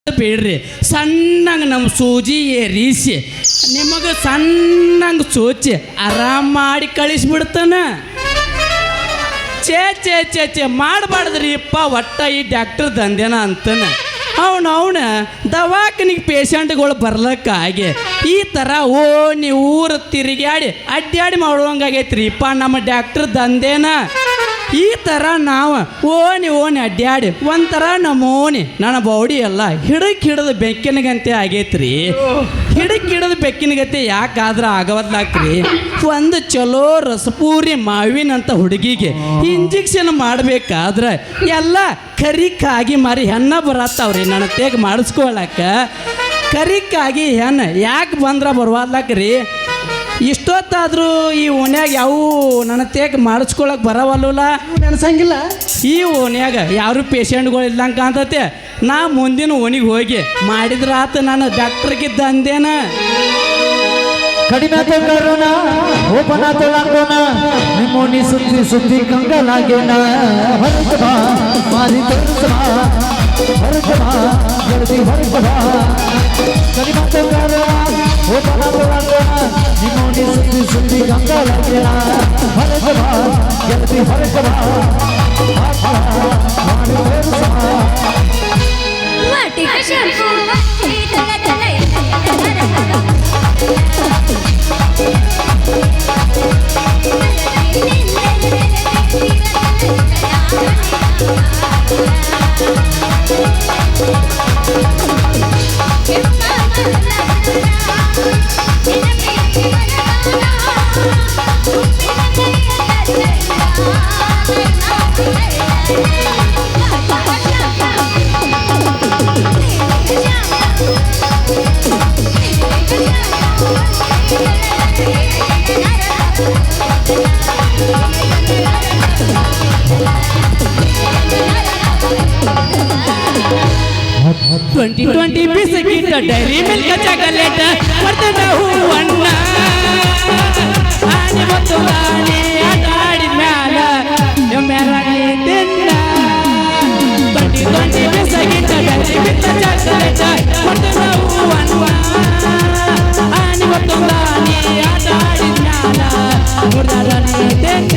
ಬೇಡ್ರಿ ಸಣ್ಣಂಗೆ ನಮ್ಮ ಸೂಜಿ ಏರಿಸಿ ನಿಮಗೆ ಸಣ್ಣಂಗೆ ಸೋಚಿ ಆರಾಮ್ ಮಾಡಿ ಕಳಿಸ್ಬಿಡ್ತಾನ. ಚೇ ಮಾಡಬಾರ್ದ್ರಿ ಅಪ್ಪ, ಒಟ್ಟ ಈ ಡಾಕ್ಟರ್ ದಂಧೆನ ಅಂತಾನ. ಅವನ ದವಾಖಾನಿಗೆ ಪೇಷಂಟ್ಗಳು ಬರ್ಲಕ್ಕಾಗಿ ಈ ಥರ ನೀವು ಊರು ತಿರುಗಾಡಿ ಅಡ್ಡಾಡಿ ಮಾಡುವಂಗಾಗೈತ್ರಿ ಅಪ್ಪ ನಮ್ಮ ಡಾಕ್ಟರ್ ದಂಧೆನ. ಈ ಥರ ನಾವು ಓಣಿ ಅಡ್ಡಾಡಿ ಒಂಥರ ನಮ್ಮೋಣಿ ನನ್ನ ಬೌಡಿ ಎಲ್ಲ ಹಿಡಿದು ಬೆಕ್ಕಿನಗಂತೆ ಆಗೈತ್ರಿ. ಹಿಡಿದು ಬೆಕ್ಕಿನಗಂತೆ ಯಾಕಾದ್ರೆ ಆಗವದ್ಲಾಕ್ರಿ, ಒಂದು ಚಲೋ ರಸಪೂರಿ ಮಾವಿನಂತ ಹುಡುಗಿಗೆ ಇಂಜೆಕ್ಷನ್ ಮಾಡಬೇಕಾದ್ರೆ ಎಲ್ಲ ಕರಿಕಾಗಿ ಮಾರಿ ಹೆಣ್ಣ ಬರತ್ತಾವ್ರಿ ನನ್ನ ತೇಗ ಮಾಡಿಸ್ಕೊಳಕ್ಕ. ಕರಿಕಾಗಿ ಹೆಣ್ಣು ಯಾಕೆ ಬಂದ್ರೆ ಬರುವಾದ್ಲಾಕ್ರಿ, ಇಷ್ಟೊತ್ತಾದರೂ ಈ ಓಣ್ಯಾಗ ಯಾವ ನನ್ನ ತೇಗ ಮಾಡಿಸ್ಕೊಳಕ್ಕೆ ಬರವಲ್ಲ ನೆನಸಂಗಿಲ್ಲ. ಈ ಓಣ್ಯಾಗ ಯಾರು ಪೇಷಂಟ್ಗಳು ಇಲ್ಲಂಗೆ ಕಾಣ್ತತೆ. ನಾ ಮುಂದಿನ ಓಣಿಗೆ ಹೋಗಿ ಮಾಡಿದ್ರಾತ ನಾನು ಡಾಕ್ಟರ್ಗಿದ್ದ ಅಂದೇನ. ಕಡಿಮೆ ತೊಗೊಂಡೋಣ ಓಪನ ತೊಗೊಂಡೋಣ ನಿಮ್ಮೋನಿ ಸುದ್ದಿ ಕಂಗಲಾಗೇನ. ಹೊರಟ ಬಾ ಮಾರಿ ತೋರಿಸ ಬಾ ಜಲ್ದಿ ಹೊರಟ ಬಾ. ಕಡಿಮೆ ತೊಗೊಂಡೋಣ ಓಪನ ತೊಗೊಂಡೋಣ ನಿಮ್ಮೋನಿ ಸುದ್ದಿ ಕಂಗಲಾಗೇನ. ಹೊರಟ ಬಾ ಜಲ್ದಿ ಹೊರಟ ಬಾ ಮಾಡಿ ತೋರಿಸ twenty biscuit dairy milk chocolate ಬರ್ತಾನ ಹೂವಣ್ಣ ಆನೆ ಮತ್ತು ಆನೆ ಆಟ ಆಡಿದ ಮ್ಯಾಲ ಮೆರಾಣಿ ತಿನ್ನ. 20 ಬಿಸ್ಕಿಟ್ ಡೈರಿ ಮಿಲ್ಕ್ ಚಾಕಲೇಟ್ ಬರ್ತಾನ ಹೂವಣ್ಣ ಆನೆ ಮತ್ತು ಆನೆ ಆಟ ಆಡಿದ ಮ್ಯಾಲ ಮೆರಾಣಿ ತಿನ್ನ.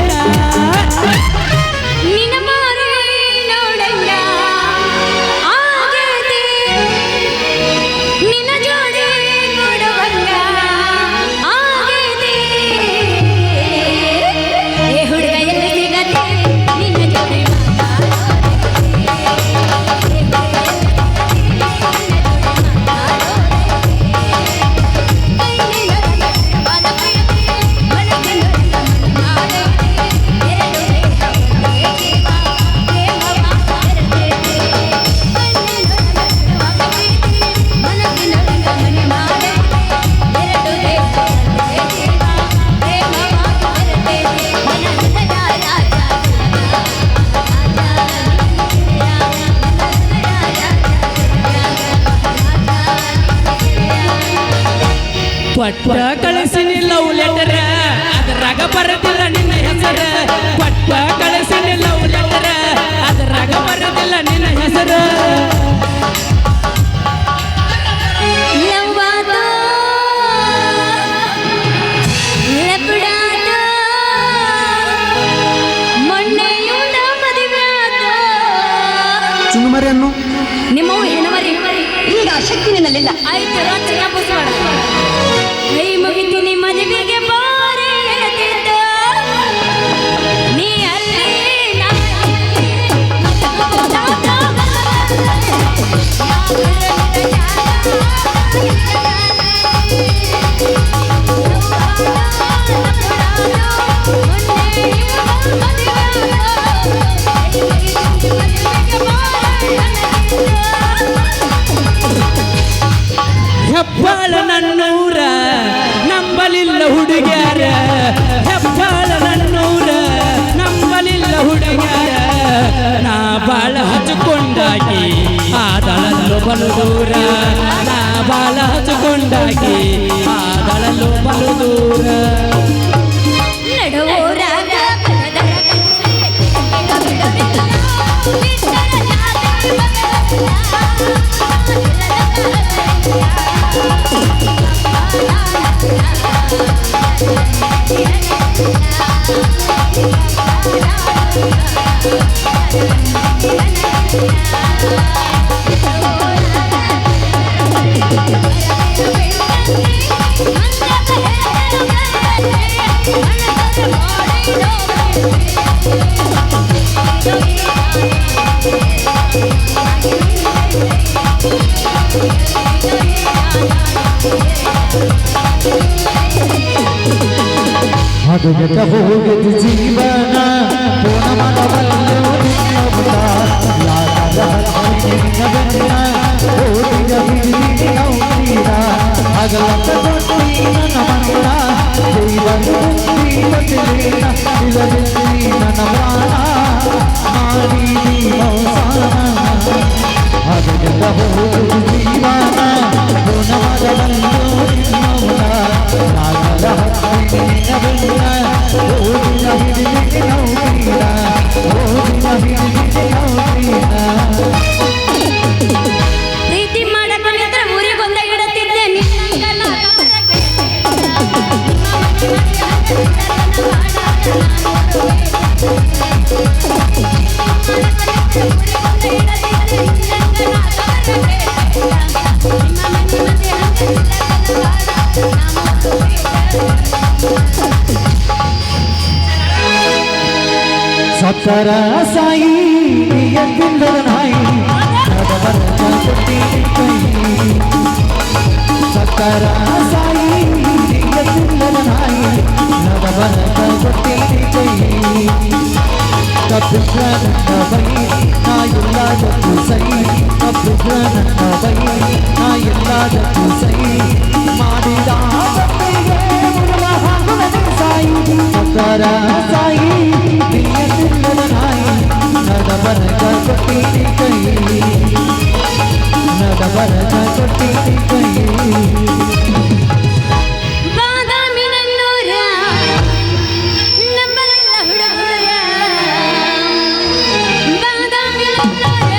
ಪಟ್ಟ ಕಳಿಸಿನಿ ಲವ್ ಲೆಟರ್ ಅದರಾಗ ಬರದಿಲ್ಲ ನಿನ್ನ ಹೆಸರ. ಪಟ್ಟ ಕಳಿಸಿನಿ ಲವ್ ಲೆಟರ್ ಅದರಾಗ ಬರದಿಲ್ಲ ನಿನ್ನ ಹೆಸರ. ಚುನುಮರಿ ಅನ್ನು ನಿಮ್ಮ ಹೆಣ್ಣುಮರಿ ಈಗ ಶಕ್ತಿ ನಿನ್ನಲ್ಲಿಲ್ಲ. ಆಯ್ತು ಕೈ ಮುಗಿತೀನಿ ಮದುವೆಗೆ ಬಾರೆ ಎಳೆದಿದ್ದ ನೀ ಅಲ್ಲಿ ಹೆಬ್ಬಾಳ ನನ್ನೂರ ನಂಬಲಿಲ್ಲ ಹುಡುಗ್ಯಾರ. ಹೆಬ್ಬಾಳ ನನ್ನೂರ ನಂಬಲಿಲ್ಲ ಹುಡುಗ್ಯಾರ. ನಾ ಬಾಳ ಹಚ್ಚಿಕೊಂಡಾಗಿ ಆದಳಲು ಬಲು ದೂರ. ನಾ ಬಾಳ ಹಚ್ಚಿಕೊಂಡಾಗಿ ಆದಳಲು ಬಲು ದೂರ. ನಡುವೂರಾಗ ಬಿಟ್ಟರ ಹದಗೆಟ್ಟ ಹೋಗಿದ ಜೀವನ ಪೂರ್ಣ ಮಾಡಬಲ್ಲೆವು ನಿನ್ನ ಪುಟ ಯಾರ ನಿನ್ನ ಬೆನ್ನ ಓದಿದ ಬಿಡಿ ನೌಕೀರ ಹಗಲತ್ತ ಕೊಟ್ಟಿ ನನ್ನ ಮನ ಜೀವನ ಬದಲಿನ ಇಲ್ಲದಿಲ್ಲಿ ನನ್ನ ಪ್ರಾಣ ಮಾಡಿ ಮೌಸಾನ ಹದಗೆಟ್ಟ ಹೋಗಿದ ಜೀವನ ಪೂರ್ಣ ಮಾಡಬಲ್ಲೆವು ನಿನ್ನ ಪುಟ ಪ್ರೀತಿ ಮಾಡಕೊಂಡಿದ್ರೆ ಊರಿಗೊಂದ ಇಡುತ್ತಿದ್ದೆ ಸತ್ತರ ಸಾಯಿ ಎತ್ತಿಲ್ಲ ನಾಯಿ ಸತ್ತರ ಸಾಯಿ ಎತ್ತಿಲ್ಲ ನಾಯಿ ನಡಬರಕ ಕೊಟ್ಟಿನಿ ಕೈ ತಪ್ಪಿದ್ರ ನನ್ನ ಬೈ ನಾ ಎಲ್ಲದಕ್ಕೂ ಸೈ ತಪ್ಪಿದ್ರ ನನ್ನ ಬೈ ನಾ ಎಲ್ಲದಕ್ಕೂ ಸೈ ಮಾಡಿದ ತಪ್ಪಿಗೆ ಮುರುಳ ಹಾಕುವ ಸಾಯಿ ಸತ್ತರ ಸಾಯಿ ನಡಬರಕ ಕೊಟ್ಟಿನಿ ಕೈ ನಡಬರಕ ಕೊಟ್ಟಿನಿ ಕೈ ಬಾದಾಮಿನನ್ನೂರ ನಂಬಲಿಲ್ಲ ಹುಡುಗರ ಬಾದಾಮಿನನ್ನೂರ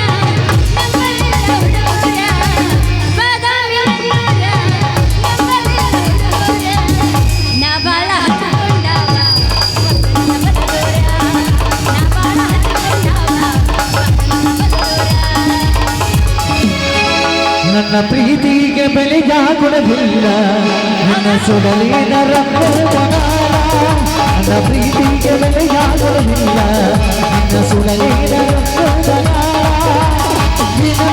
ನಂಬಲಿಲ್ಲ ಹುಡುಗರ ಬಾದಾಮಿನನ್ನೂರ ನಂಬಲಿಲ್ಲ ಹುಡುಗರ ನಾ ಬಾಳ ಹಚ್ಕೊಂಡವ ನನ್ನ ಪ್ರೀತಿಗೆ ಬೆಲೆಯ ಕೊಡಲಿಲ್ಲ ನನ್ನ ಸುಡಲಿನ ರಕ್ತವನಾಲ ನನ್ನ ಪ್ರೀತಿಗೆ ಬೆಲೆಯ ಕೊಡಲಿಲ್ಲ ನನ್ನ ಸುಡಲಿನ ರಕ್ತವನಾಲ ನಿನ್ನ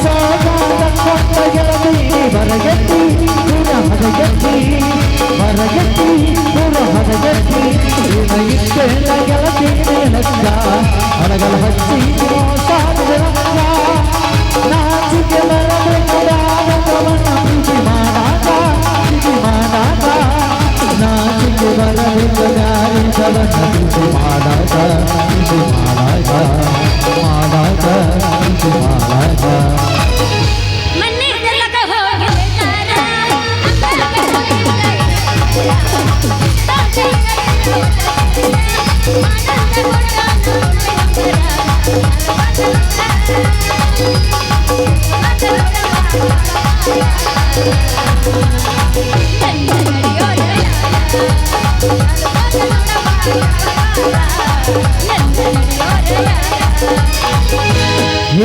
ಸೋಗಾದ ಕೊಟ್ಟ ಗೆಳತಿ ಬರಗೆತ್ತಿ ಪುರ ಹದಗೆತ್ತಿ ಬರಗೆತ್ತಿ ಪುರ ಹದಗೆತ್ತಿ ನಿನ್ನ ಇಷ್ಟೆಲ್ಲ ಗೆಳತಿ ನೆಲಕ್ಕ ಅಡಗಲ ಹಚ್ಚಿ ಮೋಸಾದ ರಕ್ತ ನಾಚಿಕೆ ಬರಬೇಕಾದವನ್ನ ಪ್ರೀತಿ ಮಾಡಾಕ ನಾಚಿಕೆ ಬರಬೇಕಾದವನ್ನ ಪ್ರೀತಿ ಮಾಡಾಕ ಮನ್ನೆ ಜಲಕ ಹೋಗಿ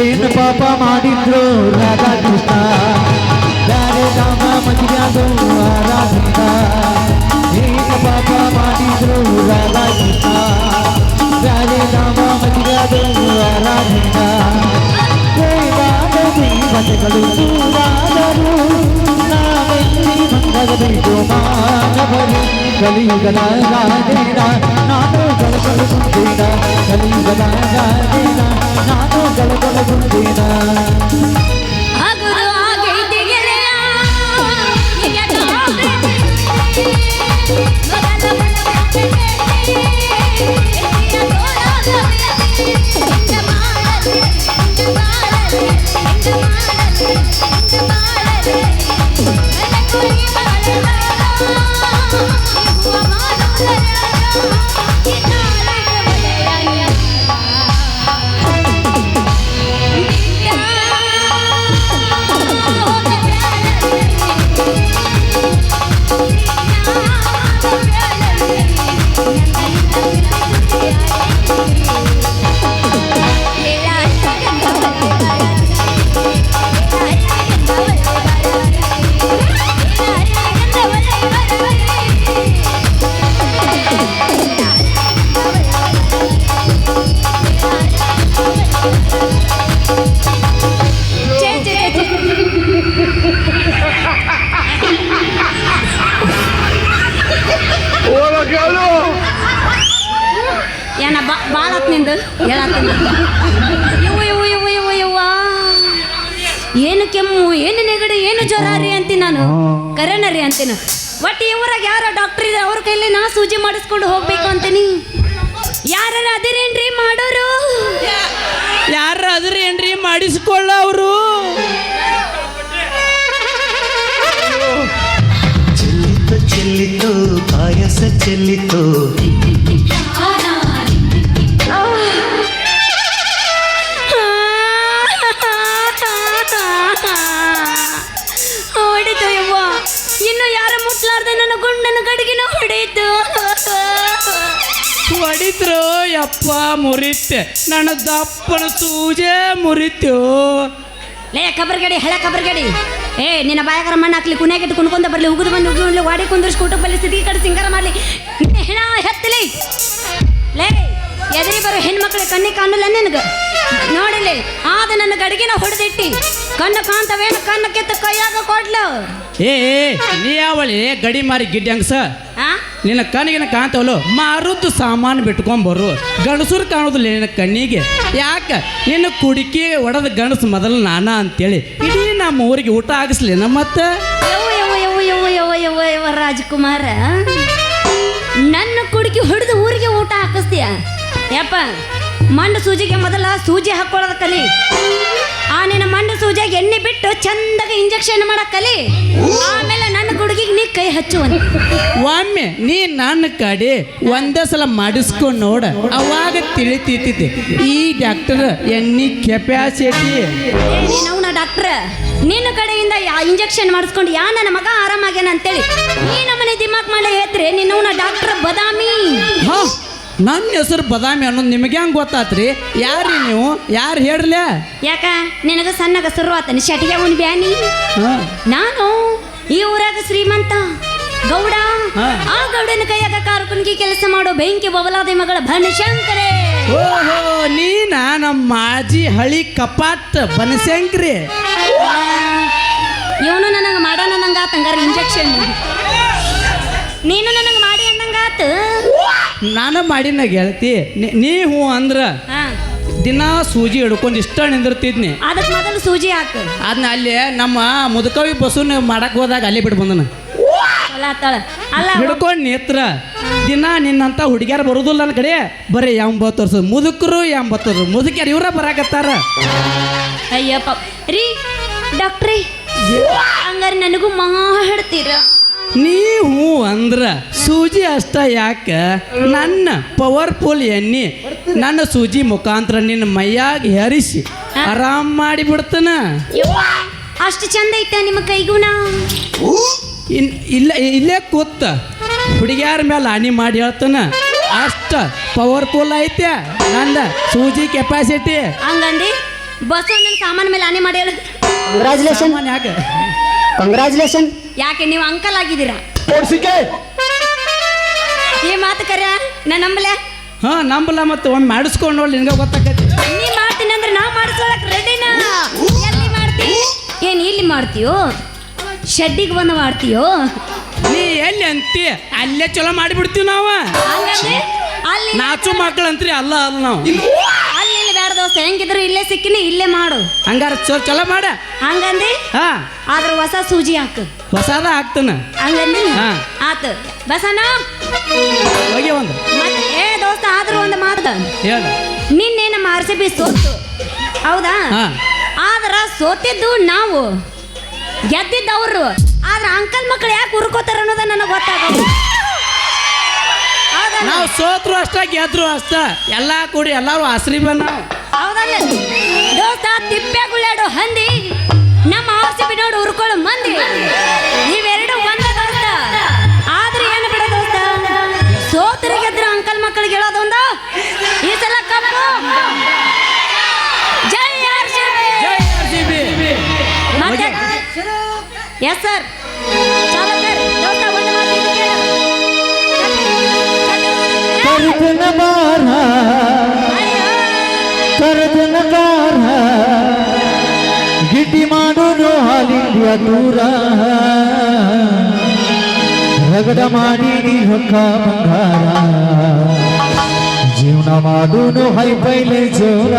ಏನು ಪಾಪ ಮಾಡಿದ್ರು ರಾಧಾಕೃಷ್ಣ ಬ್ಯಾರೆ ರಾಮ ಮದುವೆಯಾದು ಆರಾಧಿತ ಏನು ಪಾಪ ಮಾಡಿದ್ರು ರಾಧಾಕೃಷ್ಣ ಬ್ಯಾರೆ ರಾಮ ಮದುವೆಯಾದು ಆರಾಧಿತ ದೇವಾದ ದೇವತೆಗಳು ದೂರಾದರು ನಾವೆಲ್ಲಿ ಮಂಗಬೇಕು ಮಾನವರು ಕಲಿಯುಗದ ಗಾದೇನ ನಾನು ಕಳಕಳುಗುಂದೇನ ಕಲಿಯುಗದ ಗಾದೇನ ನಾನು ಕಳಕಳುಗುಂದೇನ ಆಗುರು ಆಗೈತಿ ಗೆಳೆಯ ಈಗ ಹೇಳತ್ತೀನಿ ಯವ್ವ ಯವ್ವ ಯವ್ವ ಯವ್ವ ಯವ್ವ ಏನು ಕೆಮ್ಮು ಏನು ನೆಗಡಿ ಏನು ಜ್ವರ ರೀ ಅಂತೀನಿ ನಾನು ಕರೆನ ರೀ ಅಂತೀನಿ ಒಟ್ಟು ಇವರಾಗ ಯಾರ ಡಾಕ್ಟರ್ ಇದೆ ಅವ್ರ ಕೈಲಿ ನಾ ಸೂಜಿ ಮಾಡಿಸ್ಕೊಂಡು ಹೋಗ್ಬೇಕು ಅಂತೀನಿ ಯಾರ ಅದಿರೇನ್ರಿ ಮಾಡೋರು ಯಾರ ಅದ್ರಿ ಏನ್ರಿ ಮಾಡಿಸ್ಕೊಳ್ಳ ಅವರು ಚೆಲ್ಲಿತು ಚೆಲ್ಲಿತು ಪಾಯಸ ಚೆಲ್ಲಿತು ಹೊಡಿತು ಯವ್ವ ಇನ್ನು ಯಾರ ಮುಟ್ಲಾರ್ದೆ ನನ್ನ ಗುಂಡನ ಗಡಿಗಿನ ಹೊಡೆಯಿತು ಹೊಡಿದ್ರು ಯಪ್ಪ ಮುರಿತೆ ನನ್ನ ದಪ್ಪನ ಸೂಜೆ ಮುರಿತು ಲೇ ಕಬರ್ಗಡಿ ಹಳೆ ಕಬರ್ಗಡಿ ಏ ನಿನ್ನ ಬಾಯಕರ ಮಣ್ಣು ಹಾಕ್ಲಿ ಕುಣ್ಯಾಗಿಟ್ಟು ಕುಣ್ಕೊಂಡ ಬರ್ಲಿ ಉಗಿದು ಬಂದು ಉಗಿ ವಾಡಿ ಕುಂದ್ರಿಸಿ ಊಟ ಬಲ್ಲಿ ಸ್ಥಿತಿ ಕಡೆ ಸಿಂಗಾರ ಮಾಡ್ಲಿ ಹೆಣ ಹೆತ್ತಲಿ ಲೇ ಎದುರಿ ಬರೋ ಹೆಣ್ಮಕ್ಳಿಗೆ ಕಣ್ಣಿ ಕಾಣಲ್ಲ ನಿನಗೆ ನೋಡಿಲಿ ಆದ ನನ್ನ ಗಡಿಗೆನ ಹೊಡೆದಿಟ್ಟಿ ಕಣ್ಣು ಕಾಣ್ತವೇನು ಕಣ್ಣು ಕೆತ್ತ ಕೈಯಾಗ ಕೊಡ್ಲು ಏ ನೀ ಯಾವಳಿ ಗಡಿ ಮಾರಿ ಗಿಡ್ಡಿ ಹಂಗಸ ಆ ನಿನ್ನ ಕಣ್ಣಿಗೆ ಕಾಣ್ತಾವಲ್ಲ ಮಾರುದ್ದು ಸಾಮಾನು ಬಿಟ್ಕೊಂಬರು ಗಣಸರು ಕಾಣೋದಿಲ್ಲ ನಿನ್ನ ಕಣ್ಣಿಗೆ ಯಾಕೆ ನಿನ್ನ ಕುಡಿಕಿ ಒಡೆದ ಗಣಸು ಮೊದಲು ನಾನ ಅಂತೇಳಿ ಇಡೀ ನಮ್ಮ ಊರಿಗೆ ಊಟ ಆಗಿಸ್ಲೇನ ಮತ್ತೆ ಯವ್ವ ಯವ್ವ ಯವ್ವ ಯವ್ವ ಯವ್ವ ಯವ್ವ ಯವ್ವ ರಾಜಕುಮಾರ ನನ್ನ ಕುಡುಕಿ ಹೊಡೆದು ಊರಿಗೆ ಊಟ ಹಾಕಿಸ್ತೀಯ ಯಪ್ಪ ಮಂಡು ಸೂಜಿಗೆ ಮೊದಲ ಸೂಜಿ ಹಾಕೊಳ್ಳೋದು ಕಲಿ ಆ ನಿನ್ನ ಮಂಡು ಸೂಜಿಯಾಗ ಎಣ್ಣೆ ಬಿಟ್ಟು ಚಂದಾಗ ಇಂಜೆಕ್ಷನ್ ಮಾಡಕ್ ಕಲಿ ಆಮೇಲೆ ನನ್ನ ಕುಡುಗಿಗೆ ನೀ ಕೈ ಹಚ್ಚುವಂತ ಒಮ್ಮೆ ನೀ ನನ್ನ ಕಡೆ ಒಂದೇ ಸಲ ಮಾಡಿಸ್ಕೊಂಡು ನೋಡ ಅವಾಗ ತಿಳಿತೈತಿ ಈ ಡಾಕ್ಟರ್ ಎಣ್ಣೆ ಕೆಪಾಸಿಟಿ ನೀನವನ ಡಾಕ್ಟ್ರ ನಿನ್ನ ಕಡೆಯಿಂದ ಇಂಜೆಕ್ಷನ್ ಮಾಡಿಸ್ಕೊಂಡು ಯಾ ನನ್ನ ಮಗ ಆರಾಮಾಗ್ಯಾನ ಅಂತೇಳಿ ನೀ ನಮ್ಮನೆ ದಿಮಾಕ್ ಮಾಡೇ ಹೇಳ್ತ್ರಿ ನಿನ್ನವನ ಡಾಕ್ಟರ್ ಬದಾಮಿ ಹಾ ನನ್ನ ಹೆಸರು ಬದಾಮಿ ಅನ್ನೋದು ನಿಮಗೆ ಹೆಂಗೆ ಗೊತ್ತಾತ್ರಿ ಯಾರಿ ನೀವು ಯಾರು ಹೇಳ್ರಲೇ ಯಾಕ ನಿನಗ ಸಣ್ಣಗ ಶುರುವಾತನಿ ಶಟಿಗೆ ಅವನ್ ಬ್ಯಾನಿ ನಾನು ಈ ಊರಾಗ ಶ್ರೀಮಂತ ಗೌಡ ಆ ಗೌಡನ ಕೈಯಾಗ ಕಾರುಕುಣಿಗೆ ಕೆಲಸ ಮಾಡೋ ಬೆಂಕಿ ಬಬಲಾದಿ ಮಗಳ ಬನಶಂಕರೇ ಓಹೋ ನೀನ ನಮ್ಮ ಮಾಜಿ ಹಳಿ ಕಪಾಟ್ ಬನಶಂಕ್ರಿ ಇವನು ನನಗೆ ಮಾಡೋಣ ನಂಗಾತ ಹಂಗಾರ ಇಂಜೆಕ್ಷನ್ ನೀನು ನನಗೆ ಮಾಡಿ ಅಂದಂಗಾತ ನಾನು ಮಾಡಿನ ಗೆಳತಿ ನೀ ಹ್ಞೂ ಅಂದ್ರ ಹಾ ದಿನ ಸೂಜಿ ಹಿಡ್ಕೊಂಡು ಇಷ್ಟ ನಿಂದಿರ್ತಿದ್ನಿ ಅದಕ್ಕೆ ಮೊದಲು ಸೂಜಿ ಹಾಕು ಅದನ್ನ ಅಲ್ಲಿ ನಮ್ಮ ಮುದುಕವಿ ಬಸ್ಸನ್ನ ಮಾಡಕ್ ಹೋದಾಗ ಅಲ್ಲಿ ಬಿಟ್ಟು ಬಂದನ ಚಲೋ ಆತಾಳ ಅಲ್ಲ ಹಿಡ್ಕೊಂಡು ನೇತ್ರ ದಿನ ನಿನ್ನಂತ ಹುಡುಗ್ಯಾರ ಬರೋದಿಲ್ಲ ನನ್ನ ಕಡೆ ಬರೀ 80 ವರ್ಷ ಮುದುಕರು 80 ವರ್ಷ ಮುದುಕ್ಯಾರ ಇವ್ರ ಬರಾಕತ್ತಾರ ಅಯ್ಯಪ್ಪ ರೀ ಡಾಕ್ಟ್ರಿ ಹಂಗಾರೆ ನನಗೂ ಮಾಡ್ತೀರ ನೀವು ಅಂದ್ರ ಸೂಜಿ ಅಷ್ಟ ಯಾಕ ನನ್ನ ಪವರ್ಫುಲ್ ಎಣ್ಣೆ ನನ್ನ ಸೂಜಿ ಮುಖಾಂತರ ನಿನ್ನ ಮೈಯಾಗ ಹರಿಸಿ ಆರಾಮ್ ಮಾಡಿ ಬಿಡ್ತಾನ ಅಷ್ಟು ಚಂದ ಐತ ನಿಮ್ಮ ಕೈಗುಣ ಇಲ್ಲೇ ಕೂತ ಹುಡುಗ್ಯಾರ ಮೇಲೆ ಹಾನಿ ಮಾಡಿ ಹೇಳ್ತಾನ ಅಷ್ಟ ಪವರ್ಫುಲ್ ಐತೆ ನಂದ ಸೂಜಿ ಕೆಪಾಸಿಟಿ ಹಂಗಂದಿ ಬಸ್ ನನ್ನ ಸಾಮಾನು ಮೇಲೆ ಆನೆ ಮಾಡಿ ಕಂಗ್ರಾಚುಲೇಷನ್ ಯಾಕೆ ಕಂಗ್ರಾಚುಲೇಷನ್ ಯಾಕೆ ನೀವು ಅಂಕಲ್ ಆಗಿದ್ದೀರಾ ಓಡಿಸಿಕೆ ಈ ಮಾತು ಕರ್ಯ ನಾನು ನಂಬಲೆ ಹಾ ನಂಬಲ್ಲ ಮತ್ತೆ ಒಮ್ಮೆ ಮಾಡಿಸ್ಕೊಂಡು ನೋಡಿ ನಿನ್ಗೆ ಗೊತ್ತಾಕೈತಿ ನೀ ಮಾಡ್ತೀನಿ ಅಂದ್ರೆ ನಾ ಮಾಡಿಸ್ಕೊಳಕ್ ರೆಡಿನಾ ಎಲ್ಲಿ ಮಾಡ್ತಿ ಏನು ಇಲ್ಲಿ ಮಾಡ್ತೀಯೋ ಶೆಡ್ಡಿಗೆ ಬಂದು ಮಾಡ್ತೀಯೋ ನೀ ಎಲ್ಲಿ ಅಂತಿ ಅಲ್ಲೇ ಚಲೋ ಮಾಡಿಬಿಡ್ತೀವಿ ನಾವು ಹಂಗಂದ್ರೆ ಅಲ್ಲಿ ನಾಚು ಮಕ್ಕಳು ಅಂತ್ರಿ ಅಲ್ಲ ನಾವು ಅಲ್ಲಿ ಇಲ್ಲಿ ಬೇಡ ದೋಸ್ತ ಹೆಂಗಿದ್ರು ಇಲ್ಲೇ ಸಿಕ್ಕಿನಿ ಇಲ್ಲೇ ಮಾಡು ಹಂಗಾರ ಚಲೋ ಮಾಡ ಹಂಗಂದಿ ಹಾ ಆದ್ರ ಹೊಸ ಸೂಜಿ ಹಾಕು ಹೊಸಾದ ಹಾಕ್ತಾನ ಹಂಗಂದಿ ಹಾ. ಆತು ಬಸಣ್ಣ ಹೋಗಿ ಒಂದು ಮತ್ತೆ ಏ ದೋಸ್ತ ಆದ್ರೂ ಒಂದು ಮಾತು ಹೇಳ ನಿನ್ನೆ ನಮ್ಮ RCB ಸೋತು ಹೌದಾ ಹಾ. ಆದ್ರ ಸೋತಿದ್ದು ನಾವು ಗೆದ್ದಿದ್ದವ್ರು ಆದ್ರ ಅಂಕಲ್ ಮಕ್ಕಳು ಯಾಕೆ ಉರ್ಕೋತಾರ ಅನ್ನೋದ ನನಗೆ ಗೊತ್ತಾಗೋದು ಹೌದಲ್ಲ ನಾವು ಸೋತ್ರು ಅಷ್ಟ ಗೆದ್ರು ಅಷ್ಟ ಎಲ್ಲಾ ಕೂಡಿ ಎಲ್ಲಾರು ಆಶ್ರೀ ಬನ್ನ ಹೌದಲ್ಲ ದೋಸ್ತ ತಿಪ್ಪೆ ಗುಳ್ಳಾಡು ಹಂದಿ ನಮ್ಮ RCB ನೋಡು ಉರ್ಕೊಳ್ಳೋ ಮಂದಿ ಇವೆರಡು ಒಂದ ದೋಸ್ತ ಆದ್ರೆ ಏನು ಬಿಡ ದೋಸ್ತ ಸೋತರು ಗೆದ್ರು ಅಂಕಲ್ ಮಕ್ಕಳಿಗೆ ಹೇಳೋದೊಂದ ಈ ಸಲ ಕಪ್ಪು ಜೈ RCB ಮತ್ತೆ ಎಸ್ ಸರ್ ಚಾಲೋ ಸರ್ ದೋಸ್ತ ಒಂದು ಮಾತು ಇದು ಕೇಳು ಕರ್ದನ ಬಾರ ಕರ್ದನ ಬಾರ ಗಿಟ್ಟಿ ಮಾಡೋನು ಹಾಲಿಂದ ದೂರ ರಗಡ ಮಾಡಿ ನೀ ಹೊಕ್ಕ ಬಂಗಾರ ಜೀವನ ಮಾಡೋನು ಹೈಪೈಲೆ ಜೋರ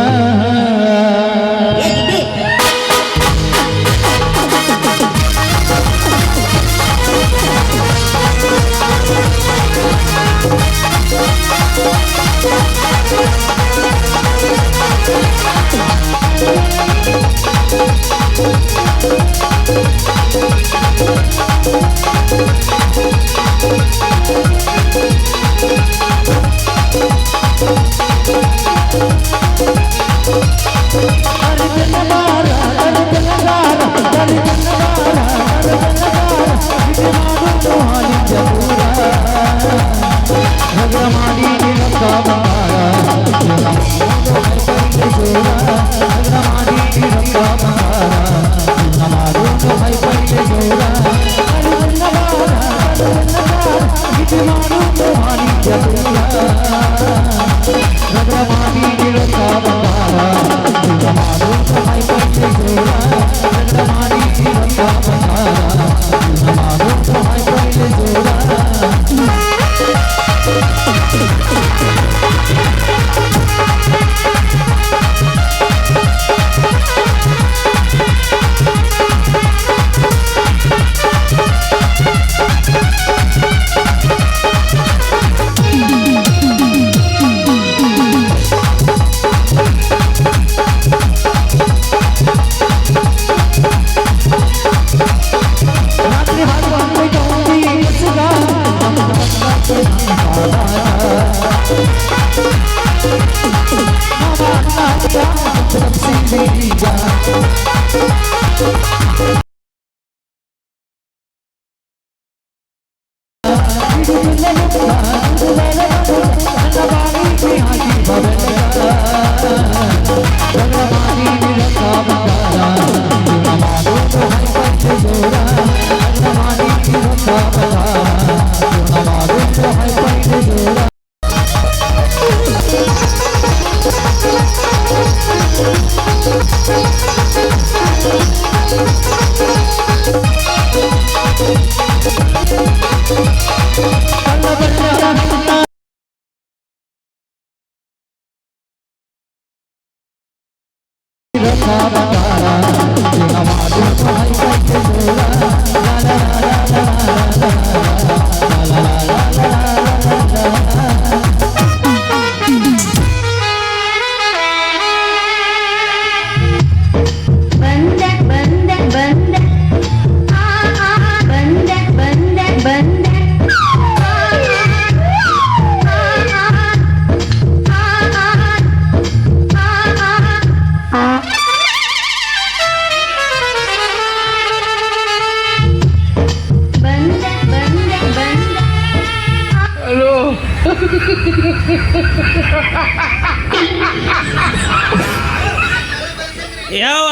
ಯಾವ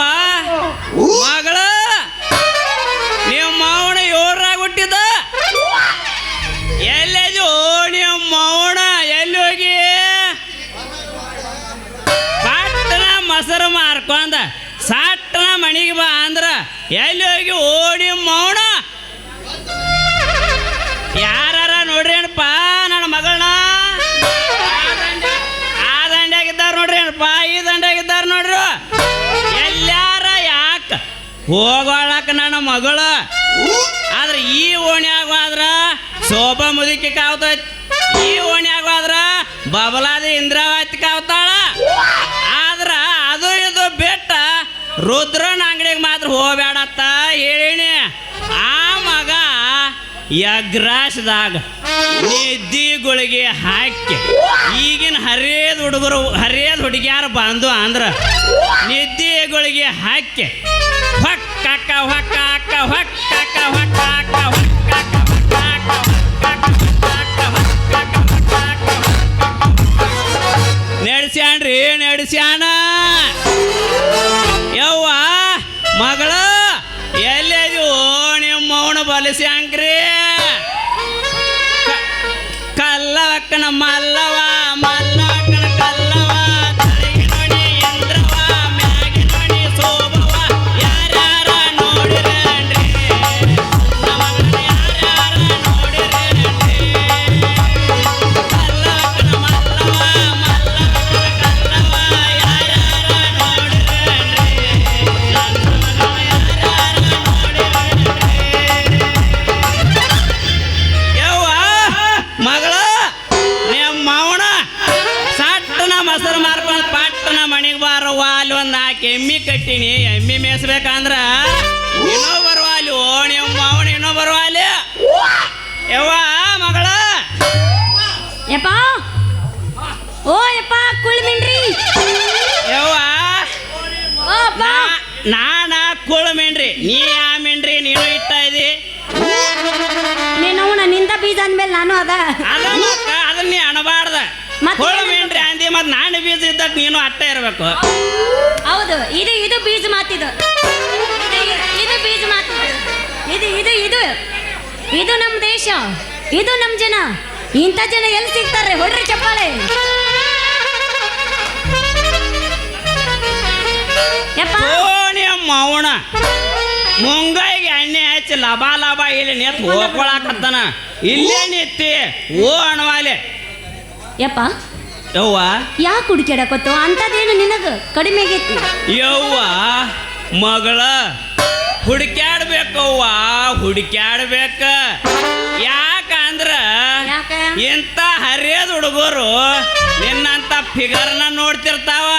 ಮಗಳ ನೀವು ಮಾವಣ ಯೋರಾಗ ಹುಟ್ಟಿದ ಎಲ್ಲೆದು ನೀವು ಮಾವಣ ಎಲ್ಲಿ ಹೋಗಿ ಪಾಟನ ಮೊಸರು ಮಾರ್ಕೊಂಡ ಸಾಟನ ಮಣಿಗೆ ಬಾ ಅಂದ್ರ ಎಲ್ಲಿ ಹೋಗಿ ಓಡಿ ಮಾವಣ ಯಾರ ನೋಡ್ರಿ ಏನಪ್ಪ ನನ್ನ ಮಗಳನ್ನ ಆ ದಂಡ್ಯಾಗಿದ್ದಾರ ನೋಡ್ರಿ ಏನಪ್ಪ ಈ ದಂಡ್ಯಾಗಿದ್ದಾರ ನೋಡ್ರಿ ಎಲ್ಲಾರ ಯಾಕ ಹೋಗೋಳಕ ನನ್ನ ಮಗಳು ಆದ್ರೆ ಈ ಓಣ್ಯಾಗ ಆದ್ರ ಶೋಭಾ ಮುದುಕಿ ಕಾವ್ತೈತಿ ಈ ಓಣ್ಯಾಗ ಆದ್ರ ಬಬಲಾದಿ ಇಂದ್ರಾವತಿ ಕಾವ್ತಾಳ ಆದ್ರ ಅದು ಇದು ಬೆಟ್ಟ ರುದ್ರನ ಅಂಗಡಿಗೆ ಮಾತ್ರ ಹೋಗ್ಬೇಡತ್ತ ಹೇಳಿನಿ ಆ ಮಗ ಯಗ್ರಾಸದಾಗ ನಿದ್ದಿಗಳಿಗೆ ಹಾಕಿ ಈಗಿನ ಹರಿಯದ ಹುಡುಗಿಯಾರ ಬಂದು ಅಂದ್ರ ನಿದ್ದಿಗಳಿಗೆ ಹಾಕಿ ಹೊಕ್ಕ ಹೊಕ್ಕ ಅಕ್ಕ ಹೊಕ್ಕ ಹೊಕ್ಕ ಅಕ್ಕ ನಡೆಸ್ಯಾನ್ರಿ ನಡೆಸ್ಯಾನ ಯವ್ವ ಮಗಳ ಎಲ್ಲೆದು ನಿಮ್ಮ ಮೌನ ಬಲಸ್ಯಾಂಕ್ರಿ ಕಲ್ಲವಕ್ಕನ ಮಲ್ಲವ ಮಲ್ಲವಕ್ಕನ ಕಲ್ಲವ ತಲೆಗೆ ನೋಡಿ ಇಂದ್ರವ ಮ್ಯಾಗೆ ನೋಡಿ ಸೋಬವ ಯಾರ್ಯಾರ ನೋಡಿರೇನ್ರಿ ನಮಗನ ಯಾರ್ಯಾರ ನೋಡಿರೇನ್ರಿ ಕಲ್ಲವಕ್ಕನ ಮಲ್ಲವ ಇಟ್ಟಿನಿ ಎಮ್ಮಿ ಮೇಯಿಸ್ಬೇಕಂದ್ರ ಇನ್ನೂ ಬರುವಲ್ಲಿ ಓ ನಿಮ್ಮ ಅವನ ಇನ್ನೂ ಬರುವಲ್ಲಿ ಯವ್ವ ಮಗಳ ಯಪ್ಪ ಓ ಯಪ್ಪ ಕುಳ್ಮಿನ್ರಿ ಯವ್ವ ಓ ಅಪ್ಪ ನಾನ ಕುಳು ಮೆಂಡ್ರಿ ನೀ ಯಾ ಮೆಂಡ್ರಿ ನೀನು ಇಟ್ಟ ಇದಿ ನೀನು ನಿಂದ ಬೀಜ ಅಂದ್ಮೇಲೆ ನಾನು ಅದ ಅದನ್ನ ನೀ ಅಣಬಾರ್ದ ಮತ್ತೆ ಕುಳು ಮೆಂಡ್ರಿ ಅಂದಿ ಮತ್ತೆ ನಾನು ಬೀಜ ಇದ್ದಟ್ ನೀನು ಅಟ್ಟ ಇರ್ಬೇಕು ಹೌದು ಇದು ಬೀಜ ಮಾತಿದು ಇದು ಬೀಜ ಮಾತಿದು ಇದು ನಮ್ಮ ದೇಶ ಇದು ನಮ್ಮ ಜನ ಇಂಥ ಜನ ಎಲ್ಲಿ ಸಿಗ್ತಾರೆ ಹೊಡ್ರಿ ಚಪ್ಪಾಳೆ ಯಪ್ಪ ಅವನ ಮುಂಗೈಗೆ ಎಣ್ಣೆ ಹಚ್ಚಿ ಲಬಾ ಇಲ್ಲಿ ನೆತ್ ಹೋಗ್ಕೊಳಕತ್ತಾನ ಇಲ್ಲೇ ನಿತ್ತಿ ಓ ಅಣವಾಲೆ ಯಪ್ಪ ಯವ್ವ ಯಾಕೆ ಹುಡುಕ್ಯಾಡಕತ್ತು ಅಂಥದ್ದೇನು ನಿನಗ ಕಡಿಮೆ ಆಗೈತಿ ಯವ್ವ ಮಗಳ ಹುಡುಕ್ಯಾಡ್ಬೇಕವ್ವ ಹುಡುಕ್ಯಾಡ್ಬೇಕ ಯಾಕಂದ್ರ ಯಾಕೆ ಇಂಥ ಹರಿಯದ ಹುಡುಗರು ನಿನ್ನಂತ ಫಿಗರ್ನ ನೋಡ್ತಿರ್ತಾವ